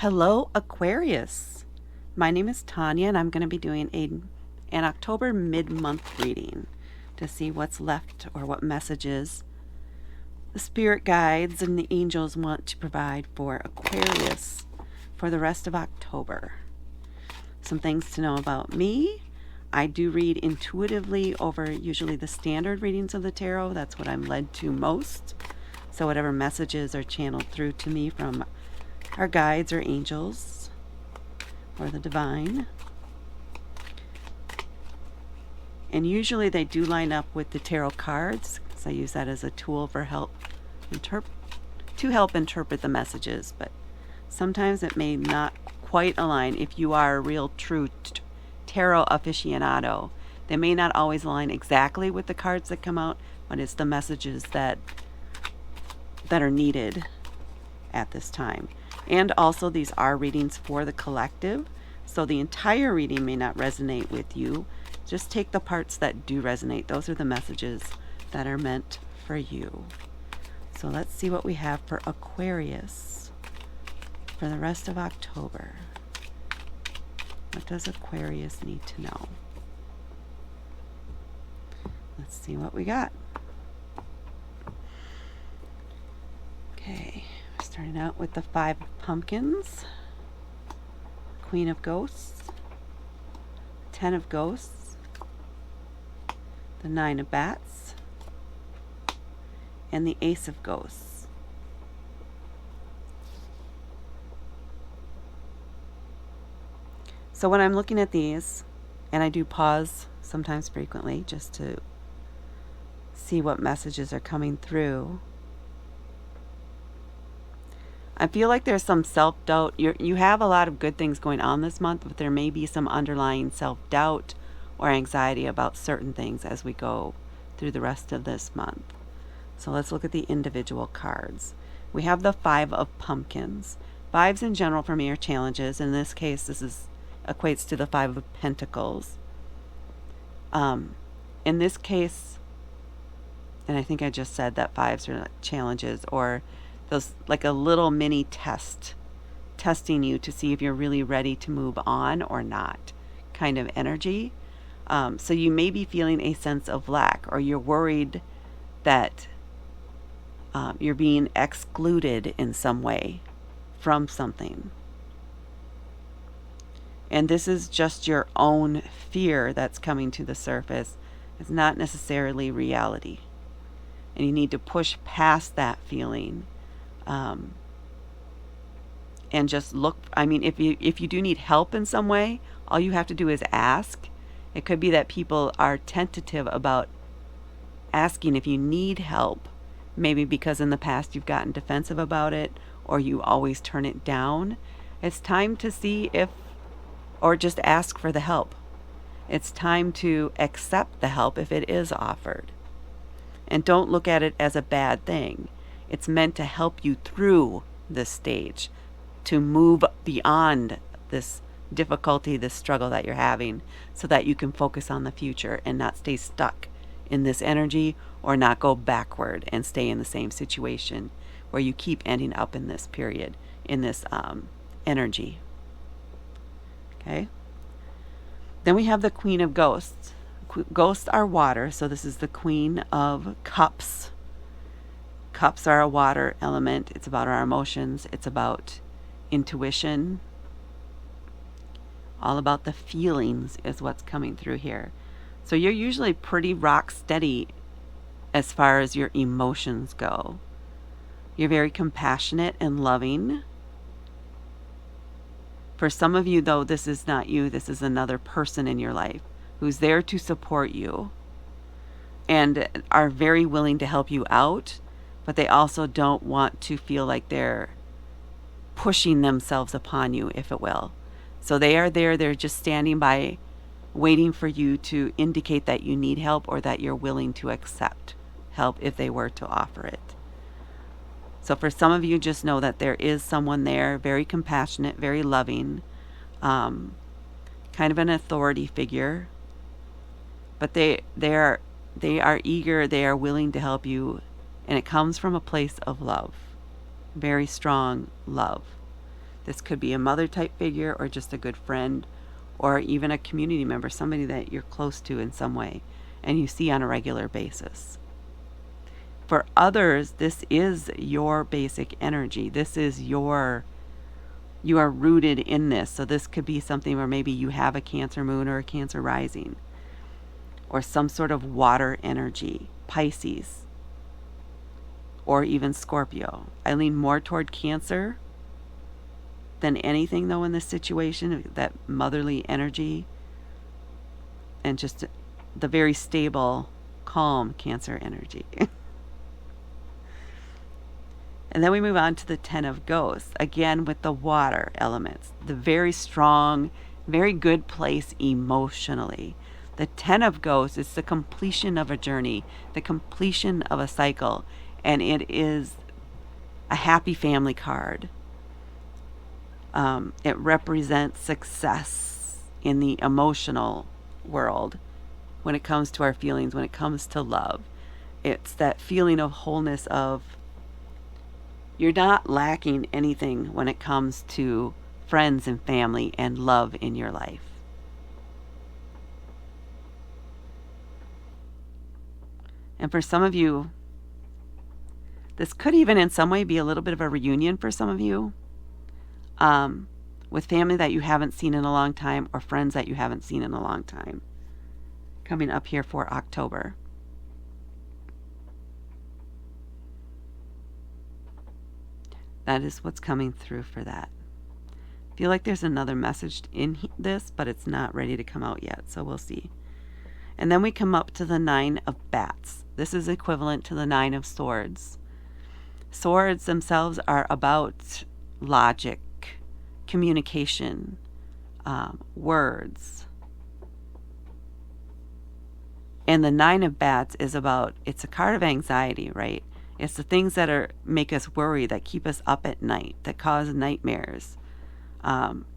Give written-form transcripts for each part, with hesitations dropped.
Hello, Aquarius. My name is Tanya, and I'm going to be doing an October mid-month reading to see what's left or what messages the spirit guides and the angels want to provide for Aquarius for the rest of October. Some things to know about me. I do read intuitively over usually the standard readings of the tarot. That's what I'm led to most. So whatever messages are channeled through to me from our guides or angels or the divine. And usually they do line up with the tarot cards, because I use that as a tool for to help interpret the messages, but sometimes it may not quite align. If you are a real true tarot aficionado, they may not always align exactly with the cards that come out, but it's the messages that are needed at this time. And also, these are readings for the collective, so the entire reading may not resonate with you. Just take the parts that do resonate. Those are the messages that are meant for you. So let's see what we have for Aquarius for the rest of October. What does Aquarius need to know? Let's see what we got. Okay. Starting out with the 5 of Pumpkins, Queen of Ghosts, 10 of Ghosts, the 9 of Bats, and the Ace of Ghosts. So when I'm looking at these, and I do pause sometimes frequently just to see what messages are coming through, I feel like there's some self-doubt. You have a lot of good things going on this month, but there may be some underlying self-doubt or anxiety about certain things as we go through the rest of this month. So let's look at the individual cards. We have the 5 of Pumpkins. 5s in general for me are challenges. In this case, equates to the 5 of Pentacles. In this case, and I think I just said that 5s are challenges, or those like a little mini test, testing you to see if you're really ready to move on or not, kind of energy. So you may be feeling a sense of lack, or you're worried that you're being excluded in some way from something. And this is just your own fear that's coming to the surface. It's not necessarily reality. And you need to push past that feeling. And just look. I mean, if you do need help in some way, all you have to do is ask. It could be that people are tentative about asking if you need help, maybe because in the past you've gotten defensive about it, or you always turn it down. It's time to see if, or just ask for the help. It's time to accept the help if it is offered. And don't look at it as a bad thing. It's meant to help you through this stage, to move beyond this difficulty, this struggle that you're having, so that you can focus on the future and not stay stuck in this energy, or not go backward and stay in the same situation where you keep ending up in this period, in this energy. Okay. Then we have the Queen of Ghosts. Ghosts are water, so this is the Queen of Cups. Cups are a water element. It's about our emotions. It's about intuition. All about the feelings is what's coming through here. So you're usually pretty rock steady as far as your emotions go. You're very compassionate and loving. For some of you, though, this is not you. This is another person in your life who's there to support you and are very willing to help you out, but they also don't want to feel like they're pushing themselves upon you, if it will. So they are there. They're just standing by, waiting for you to indicate that you need help, or that you're willing to accept help if they were to offer it. So for some of you, just know that there is someone there, very compassionate, very loving, kind of an authority figure, but they are eager, they are willing to help you, and it comes from a place of love, very strong love. This could be a mother type figure or just a good friend or even a community member, somebody that you're close to in some way and you see on a regular basis. For others, this is your basic energy. This is you are rooted in this. So this could be something where maybe you have a Cancer moon or a Cancer rising or some sort of water energy, Pisces, or even Scorpio. I lean more toward Cancer than anything though in this situation, that motherly energy and just the very stable, calm Cancer energy. And then we move on to the Ten of Ghosts, again with the water elements, the very strong, very good place emotionally. The Ten of Ghosts is the completion of a journey, the completion of a cycle, and it is a happy family card. It represents success in the emotional world when it comes to our feelings, when it comes to love. It's that feeling of wholeness of you're not lacking anything when it comes to friends and family and love in your life. And for some of you, this could even in some way be a little bit of a reunion for some of you, with family that you haven't seen in a long time or friends that you haven't seen in a long time, coming up here for October. That is what's coming through for that. I feel like there's another message in this, but it's not ready to come out yet, so we'll see. And then we come up to the Nine of Bats. This is equivalent to the Nine of Swords. Swords themselves are about logic, communication, words. And the Nine of Bats is about, it's a card of anxiety, right? It's the things that make us worry, that keep us up at night, that cause nightmares,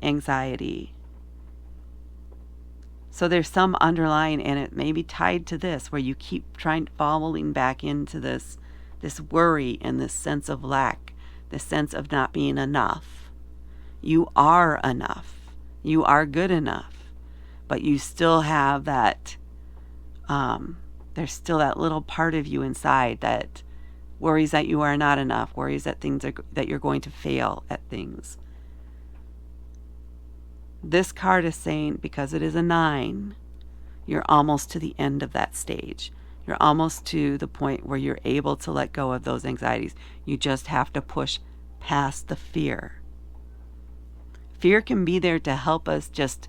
anxiety. So there's some underlying, and it may be tied to this, where you keep falling back into this worry and this sense of lack, this sense of not being enough. You are enough. You are good enough. But you still have that, there's still that little part of you inside that worries that you are not enough, worries that that you're going to fail at things. This card is saying, because it is a 9, you're almost to the end of that stage. You're almost to the point where you're able to let go of those anxieties. You just have to push past the fear. Fear can be there to help us just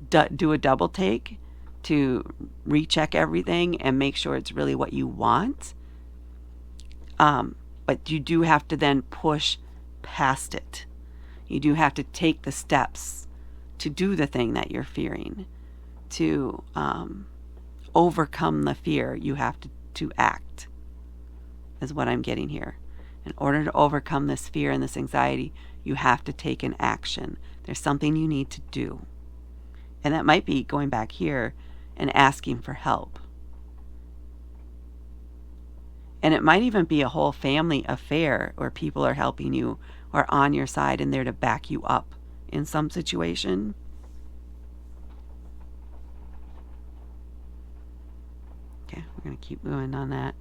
do a double take, to recheck everything and make sure it's really what you want. But you do have to then push past it. You do have to take the steps to do the thing that you're fearing. To overcome the fear, you have to act, is what I'm getting here. In order to overcome this fear and this anxiety, you have to take an action. There's something you need to do. And that might be going back here and asking for help. And it might even be a whole family affair where people are helping you or on your side and there to back you up in some situation. Okay, we're going to keep going on that.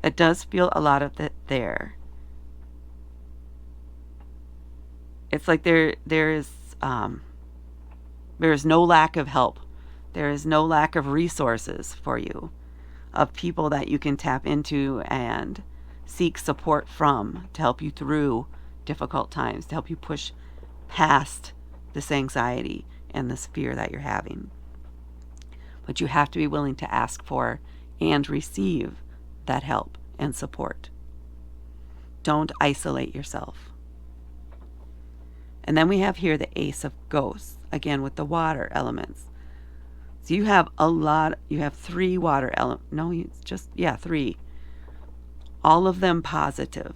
It does feel a lot of it there. It's like there is no lack of help. There is no lack of resources for you, of people that you can tap into and seek support from to help you through difficult times, to help you push past this anxiety and this fear that you're having. But you have to be willing to ask for and receive that help and support. Don't isolate yourself. And then we have here the Ace of Ghosts, again with the water elements. So you have you have 3 water elements. No, it's just, 3. All of them positive.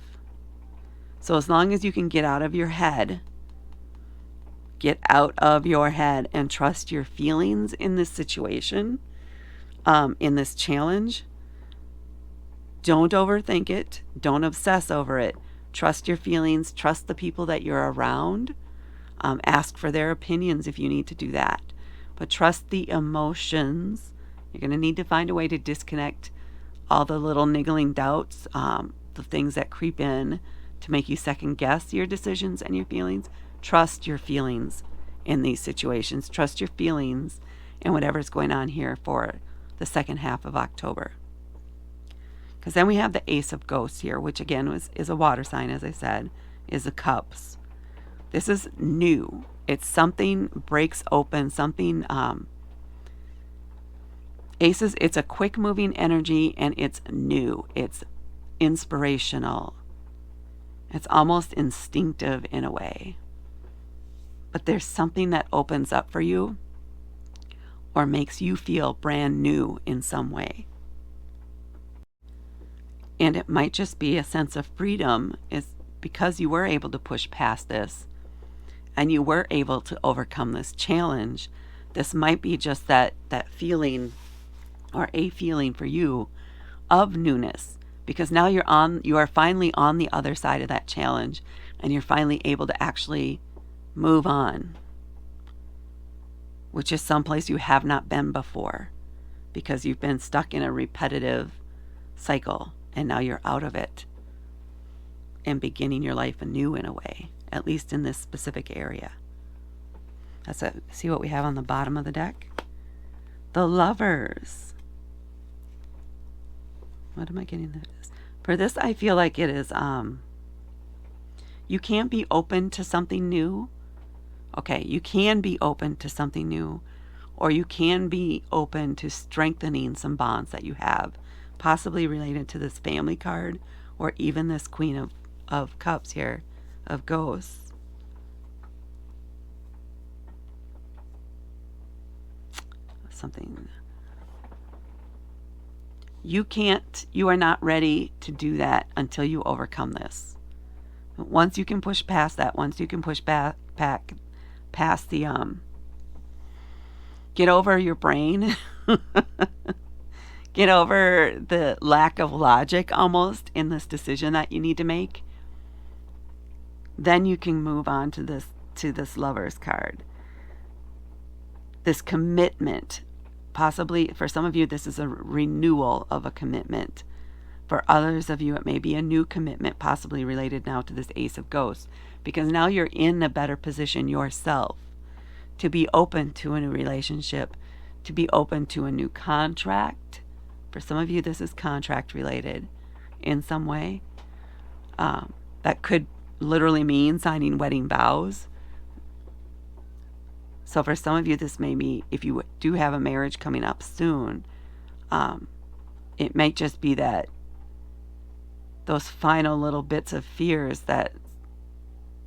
So as long as you can get out of your head and trust your feelings in this situation, in this challenge, don't overthink it. Don't obsess over it. Trust your feelings. Trust the people that you're around. Ask for their opinions if you need to do that. But trust the emotions. You're going to need to find a way to disconnect all the little niggling doubts, the things that creep in to make you second guess your decisions and your feelings. Trust your feelings in these situations. Trust your feelings in whatever's going on here for the second half of October. Because then we have the Ace of Ghosts here, which again is a water sign, as I said, is the Cups. This is new. It's something breaks open, something, Aces, it's a quick moving energy and it's new. It's inspirational. It's almost instinctive in a way. But there's something that opens up for you or makes you feel brand new in some way. And it might just be a sense of freedom, is because you were able to push past this and you were able to overcome this challenge. This might be just that feeling, or a feeling for you, of newness, because now you are finally on the other side of that challenge and you're finally able to actually move on, which is someplace you have not been before because you've been stuck in a repetitive cycle, and now you're out of it and beginning your life anew in a way, at least in this specific area. See what we have on the bottom of the deck? The Lovers. What am I getting this? For this, I feel like it is, you can't be open to something new. Okay, you can be open to something new, or you can be open to strengthening some bonds that you have, possibly related to this family card, or even this Queen of Cups here, of Ghosts. Something. You are not ready to do that until you overcome this. Once you can push past that, once you can push past the, get over your brain, get over the lack of logic almost in this decision that you need to make, then you can move on to this Lovers card. This commitment. Possibly for some of you, this is a renewal of a commitment. For others of you, it may be a new commitment, possibly related now to this Ace of Ghosts, because now you're in a better position yourself to be open to a new relationship, to be open to a new contract. For some of you, this is contract related in some way. That could literally mean signing wedding vows. So for some of you, this may be, if you do have a marriage coming up soon, it might just be that those final little bits of fears that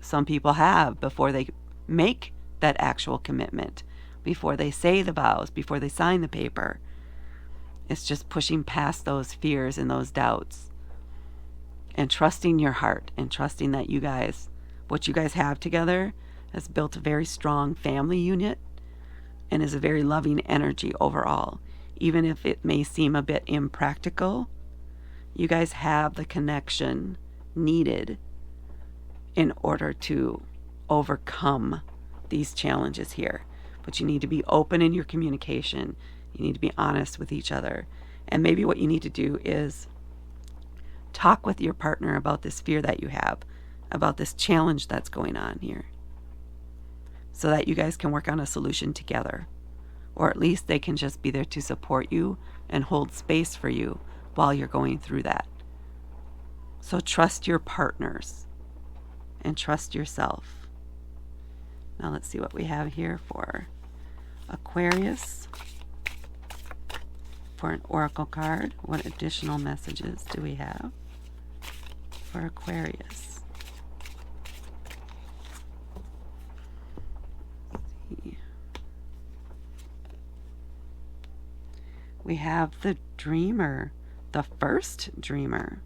some people have before they make that actual commitment, before they say the vows, before they sign the paper. It's just pushing past those fears and those doubts and trusting your heart and trusting that you guys, what you guys have together, has built a very strong family unit and is a very loving energy overall. Even if it may seem a bit impractical, you guys have the connection needed in order to overcome these challenges here. But you need to be open in your communication. You need to be honest with each other. And maybe what you need to do is talk with your partner about this fear that you have, about this challenge that's going on here, so that you guys can work on a solution together. Or at least they can just be there to support you and hold space for you while you're going through that. So trust your partners and trust yourself. Now let's see what we have here for Aquarius. For an oracle card, what additional messages do we have for Aquarius? We have the Dreamer, the first Dreamer.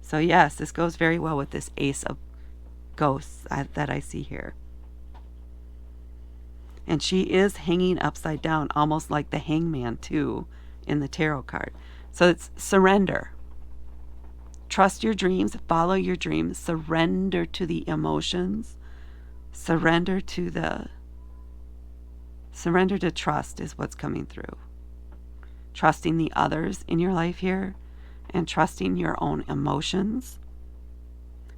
So yes, this goes very well with this Ace of Ghosts that I see here. And she is hanging upside down, almost like the Hangman too, in the tarot card. So it's surrender. Trust your dreams, follow your dreams, surrender to the emotions, surrender to trust is what's coming through. Trusting the others in your life here, and trusting your own emotions,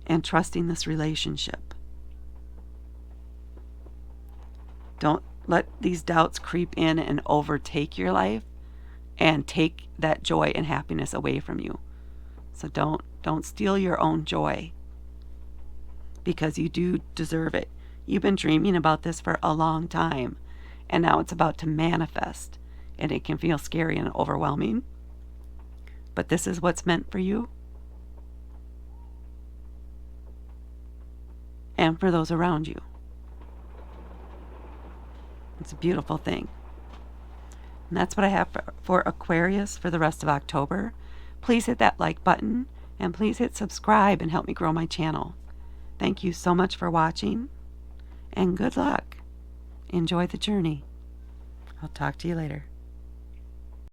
and trusting this relationship. Don't let these doubts creep in and overtake your life and take that joy and happiness away from you. So don't steal your own joy, because you do deserve it. You've been dreaming about this for a long time, and now it's about to manifest, and it can feel scary and overwhelming. But this is what's meant for you and for those around you. It's a beautiful thing. And that's what I have for Aquarius for the rest of October. Please hit that like button, and please hit subscribe and help me grow my channel. Thank you so much for watching, and good luck. Enjoy the journey. I'll talk to you later.